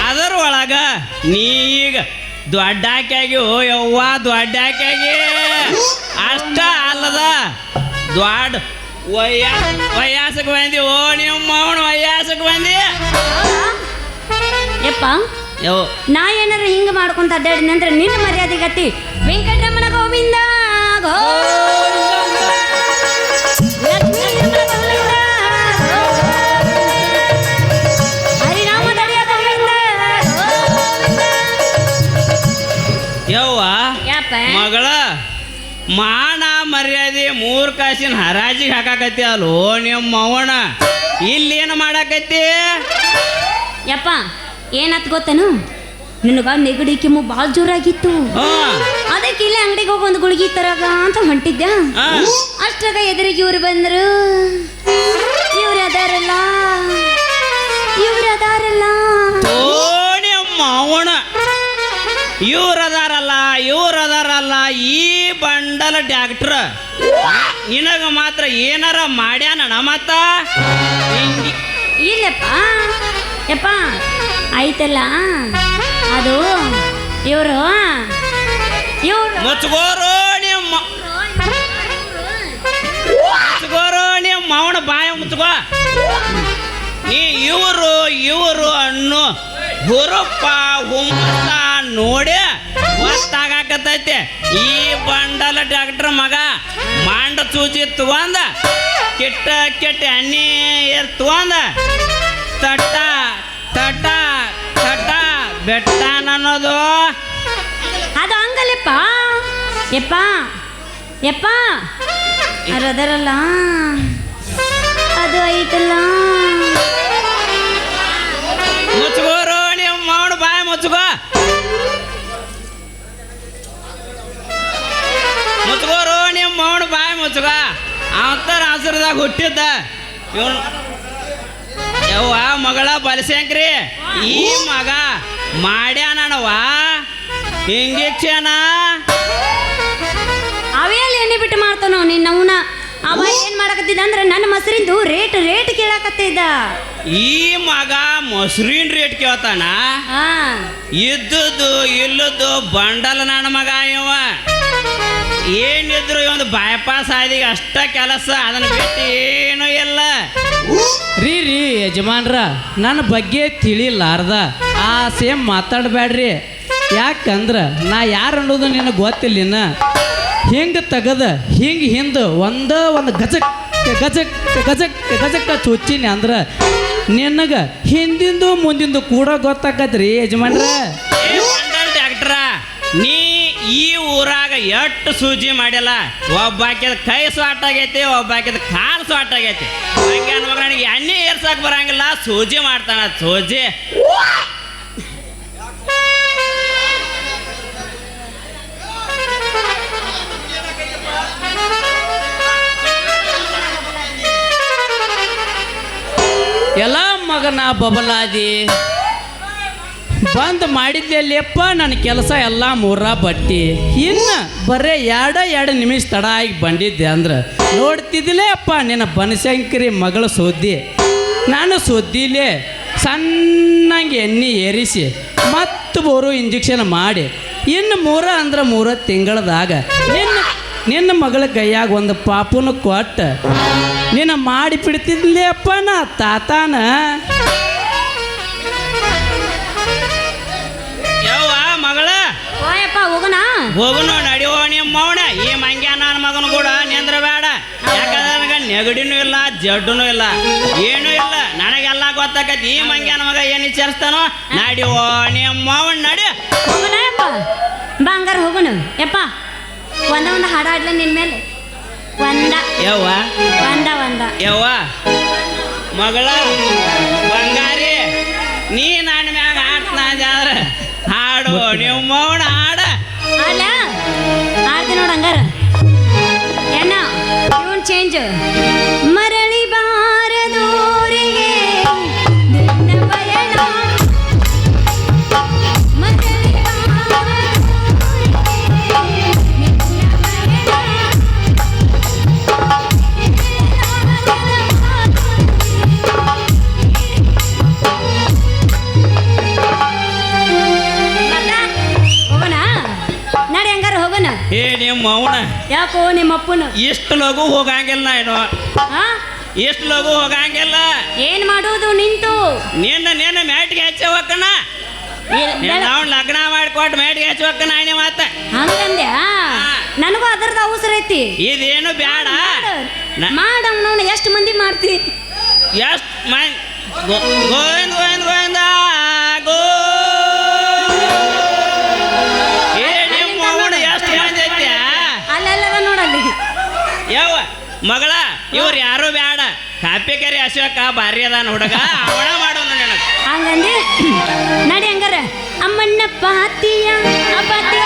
ಅದರ ಒಳಗ ನೀ ಈಗ ದೊಡ್ಡ ಹಾಕ್ಯಾಗಿ ಓ ಯವ್ವ ದೊಡ್ಡ ಹಾಕ್ಯಾಗಿ ಅಷ್ಟ ಅಲ್ಲದ ದೊಡ್ಡ ವಯ್ಯಾಸಕ್ಕೆ ಬಂದಿ ಓ ನಿಮ್ಮ ಅವನ ವಯ್ಯಾಸಕ್ಕೆ ಬಂದಿ ಯಪ್ಪ ಯವ್ ನಾ ಏನಾರ ಹಿಂಗ ಮಾಡ್ಕೊಂತ ಅಡ್ಡಾಡಿನಿ ಅಂದ್ರೆ ನಿನ್ನ ಮರ್ಯಾದೆ ಗತಿ ವೆಂಕಟರಮಣ ಗೋವಿಂದ ಹರಿನಾಮದಡಿಯ ಗೋವಿಂದ ಯವ್ವ ಯಪ್ಪ ಮಗಳ ಮಾನ ಮರ್ಯಾದೆ 3 ಕಾಸಿನ ಹರಾಜಿಗೆ ಹಾಕಾಕತ್ತಿ ಅಲ್ಲೋ ನಿಮ್ಮ ಅವನ ಇಲ್ಲೇನು ಮಾಡಾಕತ್ತಿ ಯಪ್ಪ ಏನತ್ ಗೊತ್ತೇನು ನಿನಗ ನೆಗಡಿ ಕೆಮ್ಮು ಭಾಳ ಜೋರಾಗಿತ್ತು ಅದಕ್ಕೆ ಇಲ್ಲೇ ಅಂಗಡಿಗೆ ಹೋಗಿ ಒಂದು ಗುಳಿಗೆ ತರಗ ಅಂತ ಹೊಂಟಿದ್ದೆ ಅಷ್ಟಾಗ ಎದುರಿಗೆ ಇವ್ರು ಬಂದರು ಇವ್ರು ಅದಾರಲ್ಲ ಅವನ ಇವ್ರದಾರಲ್ಲ ಈ ಬಂಡಲ ಡಾಕ್ಟ್ರ ನಿನಗ ಮಾತ್ರ ಏನಾರ ಮಾಡ್ಯಾನ ಮತ್ತ ಇಲ್ಲಪ್ಪ ಯಪ್ಪ ಆಯ್ತಲ್ಲ ಅದು ಇವರು ಮುಚ್ಕೋರು ನಿಮ್ಮ ಅವನ ಬಾಯ ಮುಚ್ಕೋ ನೀ ಇವರು ಅನ್ನೋ ಹುರುಪ ಹುಮ್ಮಸ ನೋಡಿ ಗೊತ್ತಾಗತೈತೆ ಈ ಬಂಡಲ ಡಾಕ್ಟ್ರ್ ಮಗ ಮಾಂಡ ಚೂಚಿ ತಗೊಂಡ ಕೆಟ್ಟ ಎಣ್ಣೆ ತಗೊಂಡ ತಟ್ಟ ಬೆಟ್ಟ ಅನ್ನೋದು ಅದು ಹಂಗಲ್ಲಪ್ಪ ಯಪ್ಪ ಅದರಲ್ಲ ಅದು ಐತಲ್ಲ ಮುಚ್ಕೋರು ನಿಮ್ಮ ಮಾವನ ಬಾಯಿ ಮುಚ್ಕೋರು ನಿಮ್ಮ ಮಾವನ ಬಾಯಿ ಮುಚ್ಕೋ ಅವತ್ತರ ಹಸಿರದಾಗ ಹುಟ್ಟಿದ್ದ ಇವನು ಯವ್ವ ಮಗಳ ಬಲಸಂಕ್ರಿ ಈ ಮಗ ಮಾಡ್ಯಾನವ ಇಂಜೆಕ್ಷನ್ ಅವೆಲ್ಲ ಎಣ್ಣೆ ಬಿಟ್ಟು ಮಾಡ್ತಾನೋ ನಿನ್ನವನ ಅವ ಏನ್ ಮಾಡಕತ್ತಿದ್ದ ಅಂದ್ರೆ ನನ್ನ ಮೊಸರಿಂದು ರೇಟ್ ಕೇಳಕತ್ತಿದ್ದ ಈ ಮಗ ಮೊಸರಿನ ರೇಟ್ ಕೇಳ್ತಾನ ಇದ್ದದ್ದು ಇಲ್ಲದ್ದು ಬಂಡಲ್ ನನ್ನ ಮಗ ಇವ ಏನಿದ್ರು ಒಂದು ಬೈಪಾಸ್ ಆದಿಗೆ ಅಷ್ಟ ಕೆಲಸ ಅದನ್ನ ಬಿಟ್ಟು ಏನೂ ಇಲ್ಲ ರೀ ಯಜಮಾನ್ರ ನನ್ನ ಬಗ್ಗೆ ತಿಳಿಲಾರ್ದ ಆ ಸೇಮ್ ಮಾತಾಡಬೇಡ್ರಿ ಯಾಕಂದ್ರ ನಾ ಯಾರು ಅನ್ನೋದು ನಿನಗೆ ಗೊತ್ತಿಲ್ಲ ಹಿಂಗೆ ತೆಗದ ಹಿಂದೆ ಒಂದು ಗಜಕ್ ಚುಚ್ಚಿನಿ ಅಂದ್ರೆ ನಿನಗೆ ಹಿಂದಿಂದು ಮುಂದಿಂದು ಕೂಡ ಗೊತ್ತಾಗತ್ರಿ ಯಜಮಾನ್ರ ಡಾಕ್ಟ್ರ ನೀ ಈ ಊರಾಗ ಎಷ್ಟು ಸೂಜಿ ಮಾಡಿಲ್ಲ ಒಬ್ಬಾಕಿದ ಕೈ ಸ್ವಾಟ್ ಆಗೈತಿ ಒಬ್ಬಾಕಿದ ಕಾಲು ಸ್ವಾಟ್ ಆಗೈತಿ ಹಂಗೆ ಮಗ ನನಗೆ ಎಣ್ಣೆ ಏರ್ಸಕ್ ಬರಂಗಿಲ್ಲ ಸೂಜಿ ಮಾಡ್ತಾನ ಸೂಜಿ ಎಲ್ಲ ಮಗನ ಬಬಲಾದಿ ಬಂದ್ ಮಾಡಿದ್ದೆಲ್ಲಪ್ಪ ನನ್ನ ಕೆಲಸ ಎಲ್ಲ 3 ಬಟ್ಟಿ ಇನ್ನು ಬರೇ ಎರಡು ನಿಮಿಷ ತಡ ಆಗಿ ಬಂದಿದ್ದೆ ಅಂದ್ರೆ ನೋಡ್ತಿದ್ದಿಲ್ಲೇ ಅಪ್ಪ ನಿನ್ನ ಬನಶಂಕರಿ ಮಗಳ ಸುದ್ದಿ ನಾನು ಸುದ್ದಿಲೇ ಸಣ್ಣಂಗೆ ಎಣ್ಣೆ ಏರಿಸಿ ಮತ್ತು 3 ಇಂಜೆಕ್ಷನ್ ಮಾಡಿ ಇನ್ನು 3 ಅಂದ್ರೆ 3 ತಿಂಗಳದಾಗ ನಿನ್ನ ಮಗಳ ಕೈಯಾಗ ಒಂದು ಪಾಪುನ ಕೊಟ್ಟು ನಿನ್ನ ಮಾಡಿ ಬಿಡ್ತಿದ್ಲೇ ಅಪ್ಪ ನಾ ತಾತಾನ. ಯವ್ವ ಮಗಳ ಓಯಪ್ಪ ಹೋಗೋಣ. ಹೋಗುನು ನಡಿಯೋ ನಿಮ್ಮ ಮೌನ. ಈ ಮಂಗ್ಯ ನನ್ನ ಮಗನ ಕೂಡ ನಿಂದ್ರ ಬೇಡ. ಯಾಕಂದ್ರೆ ನನಗೆ ನೆಗಡಿನೂ ಇಲ್ಲ ಜಡ್ಡುನೂ ಇಲ್ಲ ಏನೂ ಇಲ್ಲ. ನನಗೆಲ್ಲ ಗೊತ್ತಾಕತಿ ಈ ಮಂಗ್ಯನ ಮಗ ಏನು ವಿಚಾರಿಸ್ತಾನೋ. ನಡಿಯೋ ನಿಮ್ಮ ಮೌನ್ ನಡಿ. ಹೋಗೋಣ ಯಪ್ಪ, ಬಾ ಹಂಗಾರ ಹೋಗೋಣ ಯಪ್ಪ. ಒಂದು ಹಾಡಾಡ್ಲ ನಿನ್ ಮೇಲೆ ಯವ್ವ ಒಂದ ಯವ್ವ ಮಗಳ ಬಂಗಾರಿ ನೀ ನನ್ನ ಮ್ಯಾಗ ಆಡ್ತಾರ ಹಾಡು ನೀವು ಮೌನ ಹಾಡ ಅಲ್ಲ ಆಡ್ತಿ ನೋಡ ಹಂಗಾರ. ಎಣ್ಣ ಟ್ಯೂನ್ ಚೇಂಜ್. ಮರಳಿ ಬಾರದೂರಿಗೆ ನಿನ್ನ ಪಯಣ, ಮರಳಿ ಏ ನಿಮ್ಮ ಮೌನ ಯಾಕೋ ನಿಮ್ಮ ಅಪ್ಪನ ಇಷ್ಟು ಲಘು ಹೋಗಂಗಿಲ್ಲ ಏನು ಇಷ್ಟು ಲಘು ಹೋಗಂಗಿಲ್ಲ. ಏನ್ ಮಾಡೋದು ನಿಂತು ನಿನ್ನ ಮ್ಯಾಟ್ಗೆ ಹಚ್ಚವಕ್ಕನ ನಾವು ಲಗ್ನ ಮಾಡಿಕೊಟ್ಟು ಮ್ಯಾಟ್ಗೆ ಹಚ್ಚವಕ್ಕನ ಆಯ್ನೆ ಮಾತ ಹಂಗಂದ್ಯಾ? ನನಗೂ ಅದರದ ಅವಸರ ಐತಿ. ಇದೇನು ಬ್ಯಾಡ ಮಾಡವ್ನ ಎಷ್ಟು ಮಂದಿ ಮಾಡ್ತಿ? ಎಷ್ಟು ಮಂದಿ ಗೋವಿಂದ ಗೋವಿಂದ ಗೋವಿಂದ ಗೋ ಯಾವ ಮಗಳ ಇವ್ರು ಯಾರು ಬೇಡ. ಕಾಪಿ ಕೆರೆ ಅಶೋಕ ಭಾರಿ ಅದಾನ ಹುಡುಗ ಅವಳ ಮಾಡೋನು ನನಗೆ ಹಂಗಂದಿ ನಡಿ ಹಂಗಾರ. ಅಮ್ಮಣ್ಣ ಪಾತಿಯ ಅಪಾತಿ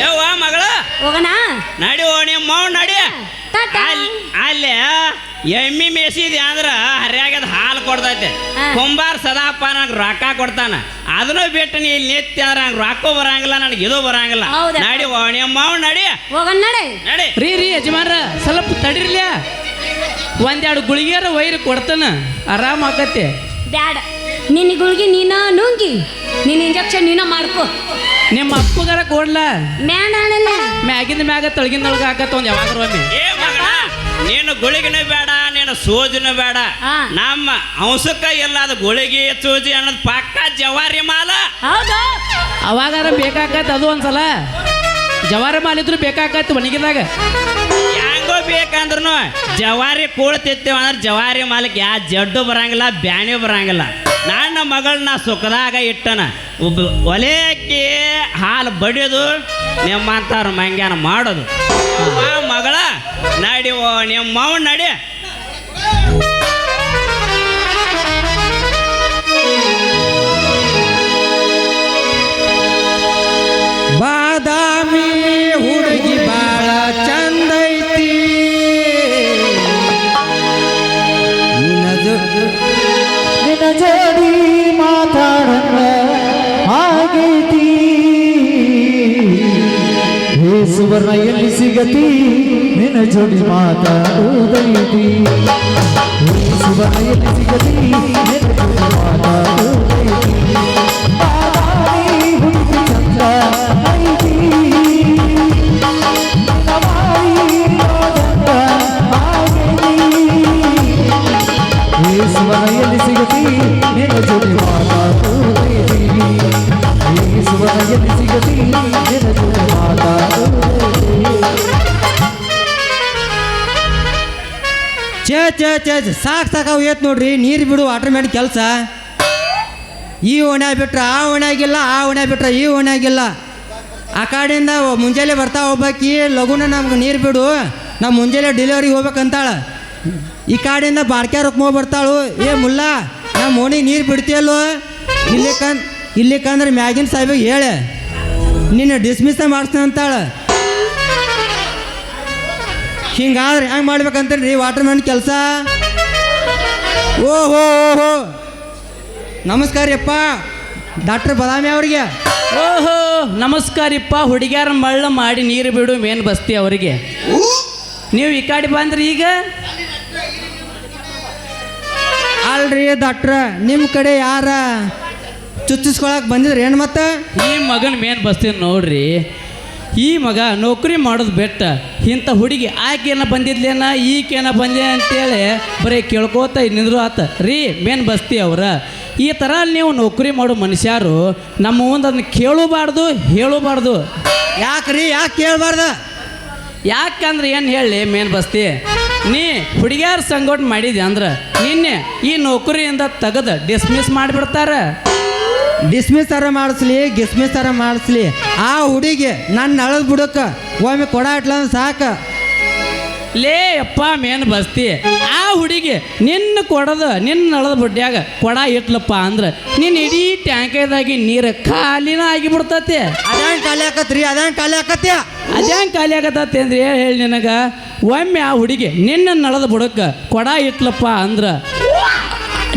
ಯವ್ವ ಮಗಳ ಹೋಗೋಣ. ನಡಿ ಓ ನಿಮ್ಮ ಮಾವ ನಡಿ. ಅಲ್ಲೇ ಎಮ್ಮಿ ಮೇಸಿದಿ ಅಂದ್ರ ಹರ್ಯಾಗದ ಹಾಲು ಕೊಡ್ತೈತೆ. ಕುಂಬಾರ ಸದಾಪ್ಪ ನನಗೆ ರೊಕ್ಕ ಕೊಡ್ತಾನ. ಅದನ್ನು ಬಿಟ್ಟು ನೀ ಇಲ್ಲಿ ನಿತ್ಯ ಅಂದ್ರೆ ನಂಗೆ ರೊಕ್ಕ ಬರಂಗಿಲ್ಲ, ನನಗೆ ಇದು ಬರಂಗಿಲ್ಲ. ನಡಿ ಓ ನಿಮ್ಮ ಮಾವ ನಡಿ ಹೋಗೋಣ ನಡಿ. ನಡಿ ರೀ ಯಜಮಾನ್ರ ಸ್ವಲ್ಪ ತಡಿರ್ಲ್ಯಾ, ಒಂದೆರಡು ಗುಳಿಗೆರ ವೈರ್ ಕೊಡ್ತಾನ, ಆರಾಮ ಆಕತ್ತೆ. ಬ್ಯಾಡ, ನಿನ್ನ ಗುಳಿಗೆ ನೀನ ನುಂಗಿ ನಿನ್ನ ಇಂಜೆಕ್ಷನ್ ನೀನ ಮಾಡ್ಕೋ. ನಿಮ್ಮ ಅಪ್ಪಗಾರ ಕೊಡ್ಲ ಮ್ಯಾಣ ಮ್ಯಾಗಿಂದ ಮ್ಯಾಗ ತಳಗಿಂದೊಳಗ ಹಾಕತ್ತ ಒಂದು ಯಾವಾಗ ಒಮ್ಮೆ. ಏ ಮಗಳ ನೀನು ಗುಳಿಗಿನೂ ಬೇಡ, ನೀನು ಸೂಜಿನೂ ಬೇಡ. ನಮ್ಮ ಅಂಶಕ್ಕ ಇಲ್ಲ ಅದು ಗುಳಿಗೆ ಸೂಜಿ ಅನ್ನೋದು ಪಕ್ಕ ಜವಾರಿ ಮಾಲ. ಹೌದು, ಅವಾಗಾರ ಬೇಕಾಕತ್ ಅದು ಒಂದ್ಸಲ ಜವಾರಿ ಮಾಲ್ ಇದ್ರು ಬೇಕಾಕತ್ ಒಣಗಿದಾಗ. ಹೆಂಗೋ ಬೇಕಂದ್ರೂ ಜವಾರಿ ಕೂಳ್ತಿತ್ತೇವ ಅಂದ್ರೆ ಜವಾರಿ ಮಾಲಕ್ಕೆ ಯಾ ಜಡ್ಡು ಬರಂಗಿಲ್ಲ, ಬ್ಯಾಣಿ ಬರಂಗಿಲ್ಲ. ನನ್ನ ಮಗಳನ್ನ ಸುಖದಾಗ ಇಟ್ಟನ ಒಲೆಯಕ್ಕೆ ಹಾಲು ಬಡಿಯೋದು ನಿಮ್ಮಂಥವ್ರ ಮಂಗ್ಯಾನ ಮಾಡೋದು. ಮಗಳ ನಡಿ ಓ ನಿಮ್ಮ ಮಾವ ನಡಿ. ಬಾದಾಮಿ ಹುಡುಗಿ ಬಾಳ ಚಂದೈತಿ, ನಿನ್ನ ಜೋಡಿ ಮಾತಾಡಂಗ ಆಗೈತಿ. ಹೇ ಸುವರ್ಣ ಎಲ್ಲಿ ಸಿಗತಿ, ನಿನ್ನ ಜೋಡಿ ಮಾತಾಡುವುದೈತಿ. ಹೇ ಸುವರ್ಣ ಎಲ್ಲಿ ಸಿಗತಿ, ನಿನ್ನ ಜೋಡಿ ಮಾತಾಡುವುದೈತಿ. ಬಾದಾಮಿ ಹುಡುಗಿ ಚಂದ ಐತಿ, ಸುವರ್ಣೆಯಲ್ಲಿ ಸಿಗತಿ ನಿನ್ನ ಜೊತೆ ಮಾತಾಡುವುದೈತಿ. ಸುವರ್ಣೆಯಲ್ಲಿ ಸಿಗತಿ ನಿನ್ನ ಜೊತೆ ಮಾತಾಡುವುದೈತಿ. ಚೇ ಸಾಕಾವು ಏತ್ ನೋಡ್ರಿ. ನೀರು ಬಿಡು ಆಟೋಮ್ಯಾಟಿಕ್ ಕೆಲಸ. ಈ ಓಣ್ಯಾಗ ಬಿಟ್ರೆ ಆ ಓಣ್ಯಾಗಿಲ್ಲ, ಆ ಓಣ್ಯಾಗ ಬಿಟ್ರೆ ಈ ಓಣ್ಯಾಗಿಲ್ಲ. ಆ ಕಡೆಯಿಂದ ಮುಂಜಾನೆ ಬರ್ತಾ ಹೋಗ್ಬೇಕಿ, ಲಘುನ ನಮ್ಗೆ ನೀರು ಬಿಡು, ನಾವು ಮುಂಜಾನೆ ಡೆಲಿವರಿಗೆ ಹೋಗ್ಬೇಕಂತಾಳ. ಈ ಕಡೆಯಿಂದ ಬಾಡ್ಕ್ಯಾರಕ್ಕೆ ಬರ್ತಾಳು. ಏ ಮುಲ್ಲ ನಮ್ಮ ಓಣಿಗೆ ನೀರು ಬಿಡ್ತೀಯಲ್ಲೋ, ಇಲ್ಲಿಕಂದ್ರೆ ಮ್ಯಾಗಿನ ಸಾಹೇಬಿಗೆ ಹೇಳೆ ನಿನ್ನ ಡಿಸ್ಮಿಸ್ ಮಾಡಿಸ್ತಾನೆ ಅಂತಾಳ. ಹಿಂಗಾದ್ರೆ ಹೆಂಗೆ ಮಾಡ್ಬೇಕಂತೀರಿ ವಾಟರ್ ಮ್ಯಾನ್ ಕೆಲಸ? ಓಹೋ ನಮಸ್ಕಾರ ಯಪ್ಪ, ಡಾಕ್ಟರ್ ಬದಾಮಿ ಅವ್ರಿಗೆ. ಓಹೋ ನಮಸ್ಕಾರಿಪ್ಪ ಹುಡುಗ್ಯಾರ ಮಳ್ಳ ಮಾಡಿ ನೀರು ಬಿಡು ಮೇನ್ ಬಸ್ತಿ ಅವರಿಗೆ ನೀವು ಈ ಕಡೆ ಬಂದ್ರಿ ಈಗ ಅಲ್ರಿ ಡಾಕ್ಟ್ರ ನಿಮ್ಮ ಕಡೆ ಯಾರ ಚುಚ್ಚಿಸ್ಕೊಳಕ್ ಬಂದಿದ್ರಿ ಏನು ಮತ್ತೆ ಈ ಮಗನ ಮೇನ್ ಬಸ್ತಿ ನೋಡ್ರಿ ಈ ಮಗ ನೌಕರಿ ಮಾಡೋದು ಬೆಟ್ಟ ಇಂಥ ಹುಡುಗಿ ಆಕೆನ ಬಂದಿದ್ಲೇನ ಈಕೇನ ಬಂದ್ಲೇ ಅಂತೇಳಿ ಬರೀ ಕೇಳ್ಕೋತ ನಿಂದ್ರು ಆತ ರೀ ಮೇನ್ ಬಸ್ತಿ ಅವ್ರ ಈ ಥರ ನೀವು ನೌಕರಿ ಮಾಡೋ ಮನುಷ್ಯರು ನಮ್ಮ ಮುಂದೆ ಅದನ್ನ ಕೇಳಬಾರ್ದು ಹೇಳಬಾರ್ದು ಯಾಕ್ರಿ ಯಾಕೆ ಕೇಳಬಾರ್ದ ಯಾಕಂದ್ರೆ ಏನು ಹೇಳಿ ಮೇನ್ ಬಸ್ತಿ ನೀ ಹುಡುಗಿಯಾರ ಸಂಘಟನೆ ಮಾಡಿದೆ ಅಂದ್ರೆ ನಿನ್ನೆ ಈ ನೌಕರಿಯಿಂದ ತೆಗೆದು ಡಿಸ್ಮಿಸ್ ಮಾಡಿಬಿಡ್ತಾರೆ ಡಿಸ್ಮಿಸ್ ಥರ ಮಾಡಿಸ್ಲಿ ಗಿಸ್ಮಿಸ್ ಥರ ಮಾಡಿಸ್ಲಿ ಆ ಹುಡುಗಿ ನನ್ನ ಅಳದ್ ಬಿಡಕ್ಕ ಒಮ್ಮೆ ಕೊಡ ಇಟ್ಲ ಸಾಕು ಲೇ ಅಪ್ಪ ಮೇನ್ ಬಸ್ತಿ ಆ ಹುಡುಗಿ ನಿನ್ನ ಕೊಡದ ನಿನ್ನ ನಳದ ಬುಡ್ಡ್ಯಾಗ ಕೊಡ ಇಟ್ಲಪ್ಪ ಅಂದ್ರೆ ನಿನ್ನ ಇಡೀ ಟ್ಯಾಂಕದಾಗಿ ನೀರು ಖಾಲಿನ ಆಗಿಬಿಡ್ತತಿ ಅದೇನ್ ಖಾಲಿ ಆಕತ್ರಿ ಅದೇನ್ ಖಾಲಿ ಆಕತ್ಯ ಅದೇಂಗೆ ಖಾಲಿ ಆಗತ್ತತಿ ಅಂದ್ರೆ ಹೇಳಿ ನಿನಗೆ ಒಮ್ಮೆ ಆ ಹುಡುಗಿ ನಿನ್ನ ನಳದ ಬುಡಕ್ಕೆ ಕೊಡ ಇಟ್ಲಪ್ಪ ಅಂದ್ರೆ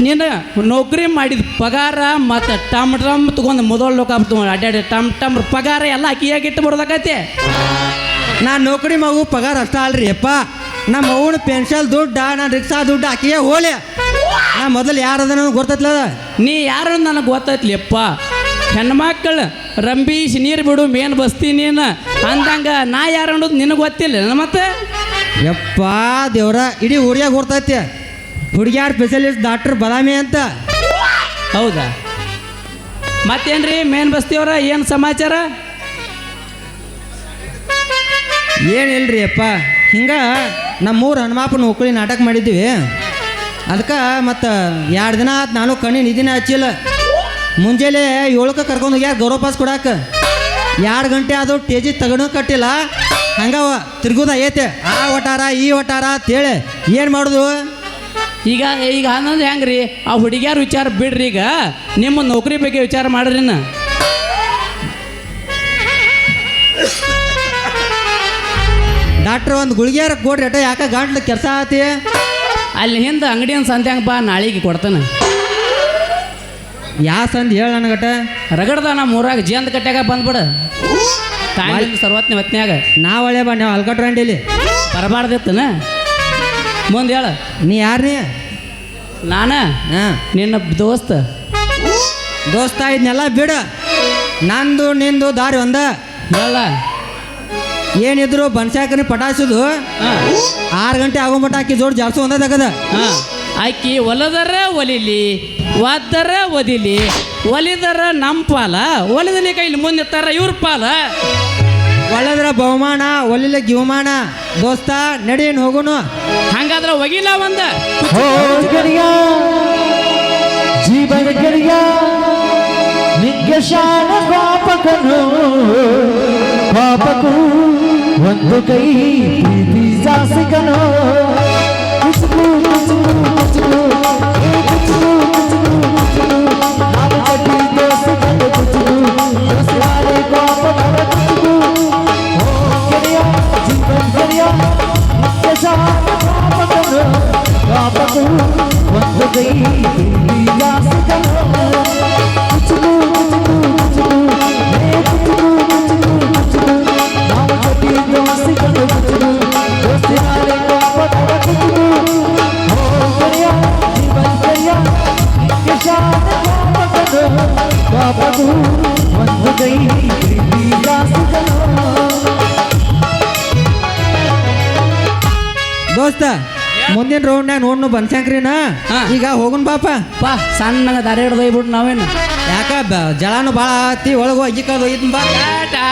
ನಿನ್ನ ನೌಕರಿ ಮಾಡಿದ ಪಗಾರ ಮತ್ತು ಟಮ್ ತೊಗೊಂಡು ಮೊದಲು ಲೋಕ ಅಡ್ಡಾಡಿ ಟಮ್ ಪಗಾರ ಎಲ್ಲ ಅಕ್ಕಿಯಾಗಿಟ್ಟು ಬರೋದಕ್ಕೈತೆ ನಾನು ನೌಕರಿ ಮಗು ಪಗಾರ ಅಷ್ಟ ಅಲ್ರಿ ಅಪ್ಪ ನಮ್ಮ ಅವ್ನ ಪೆನ್ಷನ್ ದುಡ್ಡ ನಾನು ರಿಕ್ಷಾ ದುಡ್ಡು ಹಾಕಿಯೇ ಹೋಲೆ ನಾ ಮೊದಲು ಯಾರದ ನನಗೆ ಗೊತ್ತೈತ್ಲದ ನೀ ಯಾರು ನನಗೆ ಗೊತ್ತೈತ್ಲಿಯಪ್ಪ ಹೆಣ್ಮಕ್ಳು ರಂಬೀಶ್ ನೀರು ಬಿಡು ಮೇನ್ ಬಸ್ತಿ ನೀನು ಅಂದಂಗ ನಾ ಯಾರು ಅನ್ನೋದು ನಿನಗೆ ಗೊತ್ತಿಲ್ಲ ಮತ್ತೆ ಯಪ್ಪ ದೇವ್ರ ಇಡೀ ಊರಿಯಾಗ ಗೊತ್ತೈತಿ ಹುಡುಗಿಯಾರ ಸ್ಪೆಷಲಿಸ್ಟ್ ಡಾಕ್ಟರ್ ಬದಾಮಿ ಅಂತ ಹೌದಾ ಮತ್ತೇನ್ರಿ ಮೇನ್ ಬಸ್ತಿಯವ್ರ ಏನು ಸಮಾಚಾರ ಏನಿಲ್ರಿ ಅಪ್ಪ ಹಿಂಗೆ ನಮ್ಮೂರು ಹನುಮಾಪನ ನೌಕರಿ ನಾಟಕ ಮಾಡಿದ್ವಿ ಅದಕ್ಕೆ ಮತ್ತು 2 ದಿನ ಆತು ನಾನು ಕಣ್ಣಿನ ನಿಧಿನ ಹಚ್ಚಿಲ್ಲ ಮುಂಜಾನೆ 7ಕ್ಕೆ ಕರ್ಕೊಂಡು ಹೋಗ್ಯಾರ ಗೌರವ ಪಾಸ್ ಕೊಡಾಕ 2 ಗಂಟೆ ಆದವು ಟೇಜಿ ತಗೊಂಡು ಕಟ್ಟಿಲ್ಲ ಹಂಗವ ತಿರ್ಗುದ ಐತೆ ಆ ಒಟಾರ ಈ ಒಟಾರ ಅಂತೇಳಿ ಏನು ಮಾಡೋದು ಈಗ ಅನ್ನೋದು ಹೆಂಗ್ರಿ ಆ ಹುಡುಗಿಯಾರ ವಿಚಾರ ಬಿಡ್ರಿ ಈಗ ನಿಮ್ಮ ನೌಕರಿ ಬಗ್ಗೆ ವಿಚಾರ ಮಾಡ್ರಿನ ಡಾಕ್ಟ್ರ್ ಒಂದು ಗುಳಿಗ್ಯಾರ ಕೊಡ್ರಿ ಅಟ ಯಾಕೆ ಗಂಟ್ಲು ಕೆಲಸ ಆತಿ ಅಲ್ಲಿ ಹಿಂದೆ ಅಂಗಡಿಯ ಸಂಧ್ಯಾಂಗ ಬಾ ನಾಳೆಗೆ ಕೊಡ್ತಾನೆ ಯಾ ಸಂದ್ ಹೇಳ ನನಗಟ ರಗಡ್ದ ನಮ್ಮ ಊರಾಗ ಜೇಂದ್ ಕಟ್ಯಾಗ ಬಂದ್ಬಿಡ ಕಾಯಿಲೆ ಸರ್ವತ್ನ ಹೊತ್ನ್ಯಾಗ ನಾ ಒಳ್ಳೆ ಬಾ ನಾವು ಅಲ್ಕಟ್ರಂಡಿಲಿ ಬರಬಾರ್ದಿತ್ತನ ಮುಂದೆ ಹೇಳ ನೀ ಯಾರು ನೀ ನಾನ ಹಾಂ ನಿನ್ನ ದೋಸ್ತ ದೋಸ್ತ ಇದನ್ನೆಲ್ಲ ಬಿಡು ನಂದು ನಿಂದು ದಾರಿ ಒಂದ ಹೇಳ ಏನಿದ್ರು ಬನ್ಸಾಕನಿ ಪಟಾಯಿಸೋದು 6 ಗಂಟೆ ಆಗೋಮಟ ಆಕಿ ಜೋಡಿ ಜಾಸ್ತಿ ಒಂದದಾಗದ ಹಾಂ ಆಕಿ ಒಲದರ ಒಲಿಲಿ ಒದ್ದರ ಒದಿಲಿ ಒಲಿದರ ನಮ್ಮ ಪಾಲ ಒಲಿದಲಿ ಕೈಲಿ ಮುಂದಿರ್ತಾರ ಇವ್ರ ಪಾಲ ಒಳ್ಳೆದ್ರ ಬಹುಮಾನ ಒಲಿಲೆ ಗಿವಮಾನ ದೋಸ್ತ ನಡೀನ್ ಹೋಗುನು ಹಂಗಾದ್ರೆ ಒಗಿಲ್ಲ ಒಂದ ಜೀವನ ಗೆಳೆಯ ನಿತ್ಯ ಶಾನ ಪಾಪಕನು ಪಾಪಕು ಒಂದು ಕೈ ಪ್ರೀತಿ ಜಾಸಿಕನು ಕುಚುಕು ಕುಚುಕು ಕುಚುಕು ಕುಚುಕು ಕುಚುಕು ನಾವು ಕಟ್ಟಿ ದೋಸಿಕನು ಕುಚುಕು ದೋಸಿವಾಲೆ ಪಾಪಕನ ಕುಚುಕು ಓ ಗೆಳೆಯ ಜೀವನ ಗೆಳೆಯ ನಿತ್ಯ ಶಾನ ಪಾಪಕನು ಪಾಪಕು ಒಂದು ಕೈ ಪ್ರೀತಿ ಜಾಸಿಕನು ಕುಚುಕು ಕುಚುಕು ಕುಚುಕು ಕುಚುಕು ಕುಚುಕು ನಾವು ಕಟ್ಟಿ ದೋಸಿಕನು ಕುಚುಕು ದೋಸಿವಾಲೆ ಪಾಪಕನ ಕುಚುಕು ಓ ಗೆಳೆಯ ಜೀವನ ಗೆಳೆಯ ನಿತ್ಯ ಶಾನ ಪಾಪಕನು ಪಾಪಕು ಒಂದು ಕೈ ಪ್ರೀತಿ ಜಾಸಿಕನು ದೋಸ್ತ ಮುಂದಿನ ರೌಂಡ್ನಾಗ ನೋಡ್ನು ಬನ್ಸಾಕ್ರಿನ ಹಾ. ಈಗ ಹೋಗುನ್ ಬಾಪ ಪಾ ಸಣ್ಣಗ ದಾರಿ ಹಿಡ್ದು ಹೋಗ್ಬಿಟ್ಟು ನಾವೇನು ಯಾಕ ಜಳಾನು ಭಾಳ ಆತಿ ಒಳಗೆ ಅಜ್ಜಿ ಕಾದು ಒಯ್ದು ಬಾ ಟಾಟಾ